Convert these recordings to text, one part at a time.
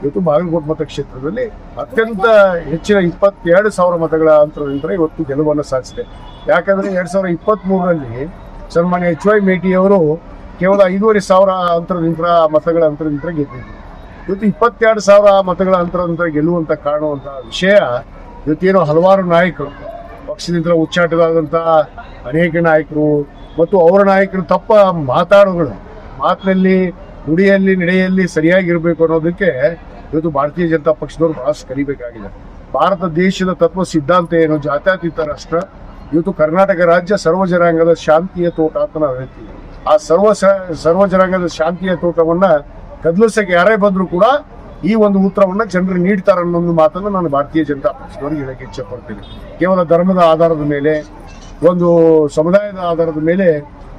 ಇವತ್ತು ಬಾಗಲಕೋಟೆ ಮತಕ್ಷೇತ್ರದಲ್ಲಿ ಅತ್ಯಂತ ಹೆಚ್ಚಿನ 22,000 ಮತಗಳ ಅಂತರದಿಂದ ಇವತ್ತು ಗೆಲುವನ್ನು ಸಾಧಿಸಿದೆ. ಯಾಕಂದ್ರೆ 2023ರಲ್ಲಿ ಸನ್ಮಾನ್ಯ HY ಮೇಟಿಯವರು ಕೇವಲ 5,500 ಮತಗಳ ಅಂತರದಿಂದ ಗೆದ್ದಿದ್ರು. ಇವತ್ತು 22,000 ಮತಗಳ ಅಂತರದಿಂದ ಗೆಲ್ಲುವಂತ ಕಾಣುವಂತ ವಿಷಯ ಇವತ್ತೇನೋ ಹಲವಾರು ನಾಯಕರು ಪಕ್ಷದಿಂದ ಉಚ್ಚಾಟವಾದಂತ ಅನೇಕ ನಾಯಕರು ಮತ್ತು ಅವರ ನಾಯಕರು ತಪ್ಪ ಮಾತಾಡೋಗಳು ಮಾತಿನಲ್ಲಿ ನುಡಿಯಲ್ಲಿ ನಡೆಯಲ್ಲಿ ಸರಿಯಾಗಿರ್ಬೇಕು ಅನ್ನೋದಕ್ಕೆ ಇವತ್ತು ಭಾರತೀಯ ಜನತಾ ಪಕ್ಷದವರು ಬಹಳಷ್ಟು ಕಲಿಬೇಕಾಗಿದೆ. ಭಾರತ ದೇಶದ ತತ್ವ ಸಿದ್ಧಾಂತ ಏನು, ಜಾತ್ಯತೀತ ರಾಷ್ಟ್ರ. ಇವತ್ತು ಕರ್ನಾಟಕ ರಾಜ್ಯ ಸರ್ವ ಜನಾಂಗದ ಶಾಂತಿಯ ತೋಟ ಅಂತ ನಾವು ಹೇಳ್ತೀವಿ. ಆ ಸರ್ವ ಜನಾಂಗದ ಶಾಂತಿಯ ತೋಟವನ್ನ ಕದಲಿಸಕ್ಕೆ ಯಾರೇ ಬಂದ್ರು ಕೂಡ ಈ ಒಂದು ಉತ್ತರವನ್ನ ಜನರು ನೀಡ್ತಾರೆ ಅನ್ನೋ ಒಂದು ಮಾತನ್ನು ನಾನು ಭಾರತೀಯ ಜನತಾ ಪಕ್ಷದವರಿಗೆ ಹೇಳಕ್ಕೆ ಇಚ್ಛೆ ಪಡ್ತೀನಿ. ಕೇವಲ ಧರ್ಮದ ಆಧಾರದ ಮೇಲೆ, ಒಂದು ಸಮುದಾಯದ ಆಧಾರದ ಮೇಲೆ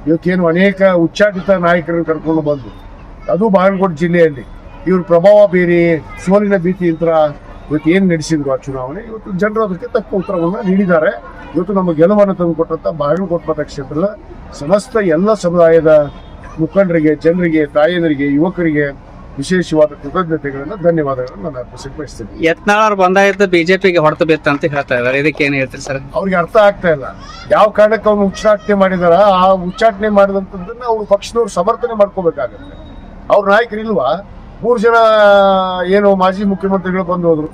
ಇವತ್ತೇನು ಅನೇಕ ಉಚ್ಚಾಟಿತ ನಾಯಕರನ್ನು ಕರ್ಕೊಂಡು ಬಂದು ಅದು ಬಾಗಲಕೋಟೆ ಜಿಲ್ಲೆಯಲ್ಲಿ ಇವ್ರ ಪ್ರಭಾವ ಬೀರಿ ಸೋಲಿನ ಭೀತಿಯಿಂದ ಇವತ್ತು ಏನು ನಡೆಸಿದ್ರು ಆ ಚುನಾವಣೆ, ಇವತ್ತು ಜನರು ಅದಕ್ಕೆ ತಕ್ಕ ಉತ್ತರವನ್ನು ನೀಡಿದ್ದಾರೆ. ಇವತ್ತು ನಮ್ಮ ಗೆಲುವನ್ನು ತಂದುಕೊಟ್ಟಂತ ಬಾಗಲಕೋಟೆ ಮತಕ್ಷೇತ್ರದ ಸಮಸ್ತ ಎಲ್ಲ ಸಮುದಾಯದ ಮುಖಂಡರಿಗೆ, ಜನರಿಗೆ, ತಾಯಂದರಿಗೆ, ಯುವಕರಿಗೆ ವಿಶೇಷವಾದ ಕೃತಜ್ಞತೆಗಳನ್ನು, ಧನ್ಯವಾದಗಳನ್ನು ನಾನು ಅರ್ಪಿಸಕ್ಕೆ ಬಯಸ್ತೇನೆ. ಯತ್ನಾಳ್ ಬಂದಾಗಿದ್ದ ಬಿಜೆಪಿಗೆ ಹೊಡೆತ ಬಿತ್ತು ಅಂತ ಹೇಳ್ತಾ ಇದ್ದಾರೆ, ಇದಕ್ಕೆ ಏನ್ ಹೇಳ್ತೀರಿ ಸರ್? ಅವ್ರಿಗೆ ಅರ್ಥ ಆಗ್ತಾ ಇಲ್ಲ ಯಾವ ಕಾರಣಕ್ಕೆ ಅವ್ನು ಉಚ್ಚಾಟನೆ ಮಾಡಿದಾರ. ಆ ಉಚ್ಚಾಟನೆ ಮಾಡಿದಂಥದ್ದನ್ನ ಅವ್ರು ಪಕ್ಷದವ್ರು ಸಮರ್ಥನೆ ಮಾಡ್ಕೋಬೇಕಾಗತ್ತೆ. ಅವ್ರ ನಾಯಕರಿಲ್ವಾ? 3 ಜನ ಏನು ಮಾಜಿ ಮುಖ್ಯಮಂತ್ರಿಗಳು ಬಂದು ಹೋದ್ರು,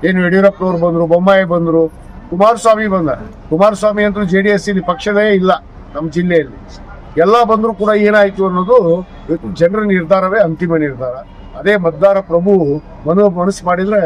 ಏನು ಯಡಿಯೂರಪ್ಪನವ್ರು ಬಂದ್ರು, ಬೊಮ್ಮಾಯಿ ಬಂದ್ರು, ಕುಮಾರಸ್ವಾಮಿ ಬಂದ. ಕುಮಾರಸ್ವಾಮಿ ಅಂತೂ JDS ಇಲ್ಲಿ ಪಕ್ಷದೇ ಇಲ್ಲ ನಮ್ಮ ಜಿಲ್ಲೆಯಲ್ಲಿ. ಎಲ್ಲ ಬಂದ್ರು ಕೂಡ ಏನಾಯ್ತು ಅನ್ನೋದು ಇವತ್ತು ಜನರ ನಿರ್ಧಾರವೇ ಅಂತಿಮ ನಿರ್ಧಾರ. ಅದೇ ಮತದಾರ ಪ್ರಭು ಮನಸ್ಸು ಮಾಡಿದ್ರೆ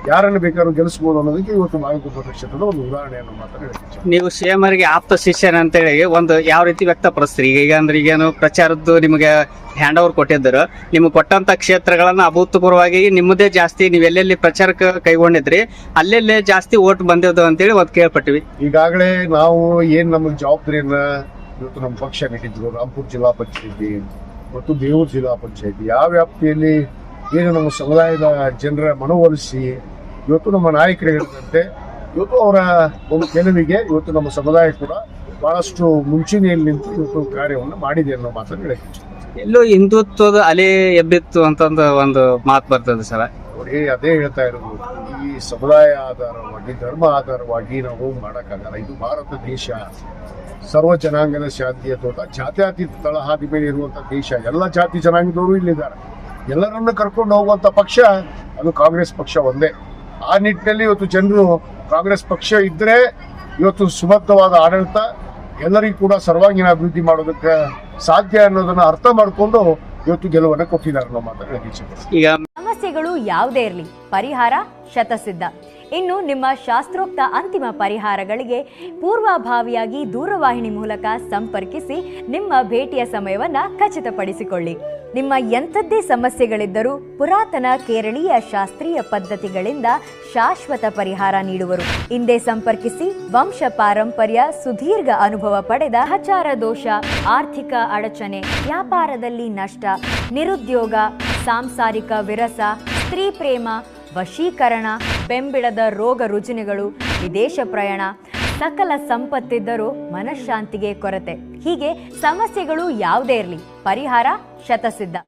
ಯಾರನ್ನು ಬೇಕಾದ್ರೂ ಗೆಲ್ಲಿಸಬಹುದು ಅನ್ನೋದಕ್ಕೆ ಇವತ್ತು ಬಾಗಲಕೋಟೆ ಕ್ಷೇತ್ರದ ಒಂದು ಉದಾಹರಣೆಯನ್ನು ಮಾತಾಡಿ. ನೀವು CM ಅವರಿಗೆ ಆಪ್ತ ಶಿಷ್ಯನ ಅಂತೇಳಿ ಒಂದು ಯಾವ ರೀತಿ ವ್ಯಕ್ತಪಡಿಸ್ತೀರಿ? ಈಗ ಅಂದ್ರೆ ಈಗೇನು ಪ್ರಚಾರದ್ದು ನಿಮಗೆ ಹ್ಯಾಂಡ್ ಓವರ್ ಕೊಟ್ಟಿದ್ದರು, ನಿಮ್ಗೆ ಕೊಟ್ಟಂತ ಕ್ಷೇತ್ರಗಳನ್ನ ಅಭೂತಪೂರ್ವವಾಗಿ ನಿಮ್ಮದೇ ಜಾಸ್ತಿ, ನೀವು ಎಲ್ಲೆಲ್ಲಿ ಪ್ರಚಾರಕ್ಕೆ ಕೈಗೊಂಡಿದ್ರಿ ಅಲ್ಲೆಲ್ಲೇ ಜಾಸ್ತಿ ಓಟ್ ಬಂದಿದ್ದು ಅಂತೇಳಿ ಒಂದು ಕೇಳ್ಪಟ್ಟಿವಿ. ಈಗಾಗಲೇ ನಾವು ಏನ್ ನಮಗೆ ಜವಾಬ್ದಾರಿಯನ್ನ ಇವತ್ತು ನಮ್ಮ ಪಕ್ಷ ನೀಡಿದ್ರು, ರಾಮಪುರ ಜಿಲ್ಲಾ ಪಂಚಾಯತಿ ಮತ್ತು ಬೇವೂರು ಜಿಲ್ಲಾ ಪಂಚಾಯತಿ ಯಾವ ವ್ಯಾಪ್ತಿಯಲ್ಲಿ ಏನು ನಮ್ಮ ಸಮುದಾಯದ ಜನರ ಮನವೊಲಿಸಿ ಇವತ್ತು ನಮ್ಮ ನಾಯಕರು ಹೇಳಿದಂತೆ ಇವತ್ತು ಅವರ ಒಂದು ಗೆಲುವಿಗೆ ಇವತ್ತು ನಮ್ಮ ಸಮುದಾಯ ಕೂಡ ಬಹಳಷ್ಟು ಮುಂಚೂಣಿಯಲ್ಲಿ ನಿಂತು ಇವತ್ತು ಕಾರ್ಯವನ್ನು ಮಾಡಿದೆ ಅನ್ನೋ ಮಾತನ್ನು ಹೇಳಕ್ಕೆ ಎಲ್ಲೋ ಹಿಂದುತ್ವದ ಅಲೆ ಎಬ್ಬಿತ್ತು ಅಂತಂದು ಒಂದು ಮಾತು ಬರ್ತದೆ ಸರ್. ನೋಡಿ, ಅದೇ ಹೇಳ್ತಾ ಇರೋದು, ಈ ಸಮುದಾಯ ಆಧಾರವಾಗಿ, ಧರ್ಮ ಆಧಾರವಾಗಿ ನಾವು ಮಾಡೋಕ್ಕಾಗಲ್ಲ. ಇದು ಭಾರತ ದೇಶ, ಸರ್ವ ಜನಾಂಗದ ಶಾಂತಿಯ ತೋಟ, ಜಾತ್ಯತೀತ ತಳಹಾದಿ ಮೇಲೆ ಇರುವಂತ ದೇಶ. ಎಲ್ಲ ಜಾತಿ ಜನಾಂಗದವರು ಇಲ್ಲಿದ್ದಾರೆ. ಎಲ್ಲರನ್ನು ಕರ್ಕೊಂಡು ಹೋಗುವಂತ ಪಕ್ಷ ಅದು ಕಾಂಗ್ರೆಸ್ ಪಕ್ಷ ಒಂದೇ. ಆ ನಿಟ್ಟಿನಲ್ಲಿ ಇವತ್ತು ಜನರು ಕಾಂಗ್ರೆಸ್ ಪಕ್ಷ ಇದ್ರೆ ಇವತ್ತು ಸುಬದ್ಧವಾದ ಆಡಳಿತ, ಎಲ್ಲರಿಗೂ ಕೂಡ ಸರ್ವಾಂಗೀಣ ಅಭಿವೃದ್ಧಿ ಮಾಡೋದಕ್ಕೆ ಸಾಧ್ಯ ಅನ್ನೋದನ್ನ ಅರ್ಥ ಮಾಡಿಕೊಂಡು ಇವತ್ತು ಗೆಲುವನ್ನು ಕೊಟ್ಟಿದ್ದಾರೆ ಅನ್ನೋ ಮಾತನ್ನ ಈಗ ಸಮಸ್ಯೆಗಳು ಯಾವುದೇ ಇರಲಿ, ಪರಿಹಾರ ಶತಸಿದ್ಧ. ಇನ್ನು ನಿಮ್ಮ ಶಾಸ್ತ್ರೋಕ್ತ ಅಂತಿಮ ಪರಿಹಾರಗಳಿಗೆ ಪೂರ್ವಭಾವಿಯಾಗಿ ದೂರವಾಹಿನಿ ಮೂಲಕ ಸಂಪರ್ಕಿಸಿ ನಿಮ್ಮ ಭೇಟಿಯ ಸಮಯವನ್ನ ಖಚಿತಪಡಿಸಿಕೊಳ್ಳಿ. ನಿಮ್ಮ ಎಂಥದ್ದೇ ಸಮಸ್ಯೆಗಳಿದ್ದರೂ ಪುರಾತನ ಕೇರಳೀಯ ಶಾಸ್ತ್ರೀಯ ಪದ್ಧತಿಗಳಿಂದ ಶಾಶ್ವತ ಪರಿಹಾರ ನೀಡುವರು. ಹಿಂದೆ ಸಂಪರ್ಕಿಸಿ. ವಂಶ ಪಾರಂಪರ್ಯ, ಸುದೀರ್ಘ ಅನುಭವ ಪಡೆದ ಗ್ರಹಚಾರ ದೋಷ, ಆರ್ಥಿಕ ಅಡಚಣೆ, ವ್ಯಾಪಾರದಲ್ಲಿ ನಷ್ಟ, ನಿರುದ್ಯೋಗ, ಸಾಂಸಾರಿಕ ವಿರಸ, ಸ್ತ್ರೀ ಪ್ರೇಮ, ವಶೀಕರಣ, ಬೆಂಬಿಡದ ರೋಗ ರುಜಿನಗಳು, ವಿದೇಶ ಪ್ರಯಾಣ, ಸಕಲ ಸಂಪತ್ತಿದ್ದರೂ ಮನಃಶಾಂತಿಗೆ ಕೊರತೆ. ಹೀಗೆ ಸಮಸ್ಯೆಗಳು ಯಾವುದೇ ಇರಲಿ, ಪರಿಹಾರ ಶತಸಿದ್ಧ.